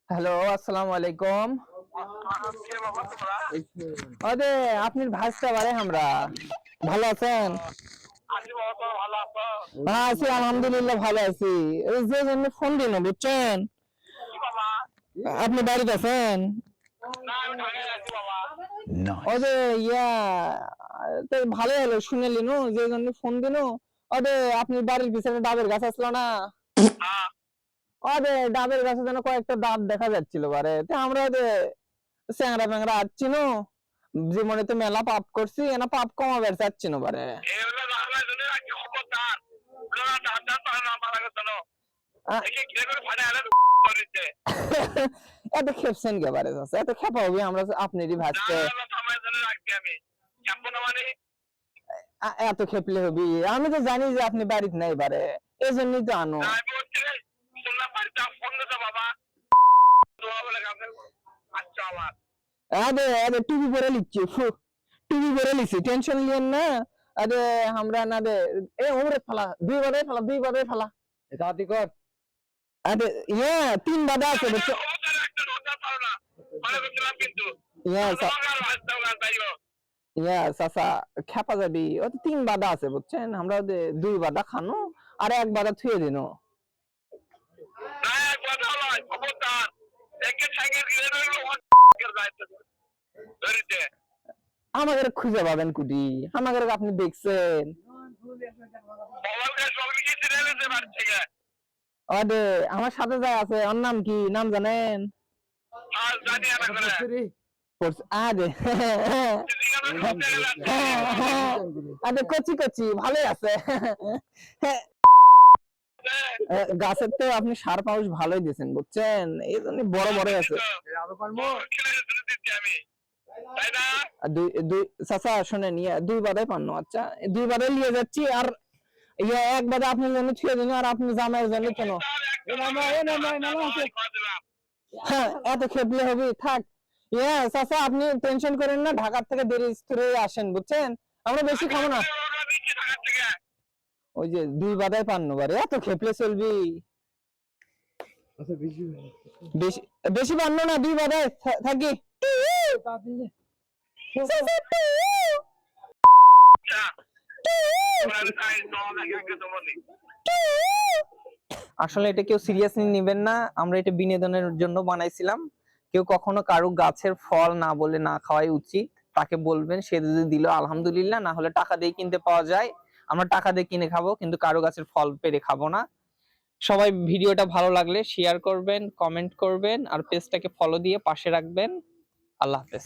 Hello, আসসালামু আলাইকুম। আরে আপনার ভাষটা বারে আমরা ভালো আছেন? হ্যাঁ আছি, আলহামদুলিল্লাহ ভালো আছি। এই যে জন্য ফোন দিন বুঝছেন, আপনি বাড়িতে আছেন? ওই যে ইয়া তো ভালো হলো শুনেলি নো, যে জন্য ফোন দিন। ওরে আপনার বাড়ির পিছনে ডাবের গাছ আসলো না? ওরে ডাবের গাছে যেন কয়েকটা ডাব দেখা যাচ্ছিল বারে, তো আমরা ওদের চ্যাংরা ম্যাংরা আসছি নো, জীবনে তো মেলা পাপ করছি, এনা পাপ কমাবার চাচ্ছি না বারে। এত খেপছেন কে বারে আছে, এত খেপা হবে আমরা আপনারই ভাজতে। এত খেপলে হবি, আমি তো জানি যে আপনি বাড়িতে নাই বারে, এই জন্যই তো আনো। আরে আরে টুপি পরে লিখছি, টুপি পরে লিখছি, টেনশন লিয়েন না। আরে আমরা না দে এ ওরে ফালা, দুই বারে ফালা দাদি কর। আরে ইয়া তিন বাদা আছে বুঝছো? ইয়া ইয়া চাচা খেপা যাবি, ও তো তিন বাদা আছে বুঝছেন, আমরা দুই বাদা খানো আর এক বাদা থুয়ে দিনো। আমাদের খুঁজে পাবেন কুটি, আমাদের আপনি দেখছেন? আরে আমার সাথে যায় আছে, ওর নাম কি, নাম জানেন? আরে আরে কচি কচি ভালো আছে। গাছের তো আপনি সার পাউস ভালোই দিয়েছেন বুঝছেন, এই জন্য বড় বড় আছে। চাচা শোনেন, দুই বাদাই পান্ন, আচ্ছা দুই বাদাই নিয়ে যাচ্ছি, আর এক বাদে আপনার জন্য ছুঁয়ে দিন, আর আপনি জামাইয়ের জন্য কেন? হ্যাঁ এত খেপলে হবে, থাক। চাচা আপনি টেনশন করেন না, ঢাকার থেকে দেরি করে আসেন বুঝছেন, আমরা বেশি খাবো না। ওই যে দুই বাদাই পান্ন বারে, এত খেপলে চলবি? বেশি বেশি পান্ন না, দুই বাদাই থাকি। আসলে এটা কেউ সিরিয়াসলি নেবেন না, আমরা এটা বিনোদনের জন্য বানাইছিলাম। কেউ কখনো কারো গাছের ফল না বলে না খাওয়াই উচিত, তাকে বলবেন, সে যদি দিল আলহামদুলিল্লাহ, না হলে টাকা দিয়ে কিনতে পাওয়া যায়, আমরা টাকা দিয়ে কিনে খাবো, কিন্তু কারো গাছের ফল পেরে খাবো না। সবাই ভিডিওটা ভালো লাগলে শেয়ার করবেন, কমেন্ট করবেন, আর পেজটাকে ফলো দিয়ে পাশে রাখবেন। আল্লাহ হাফেজ।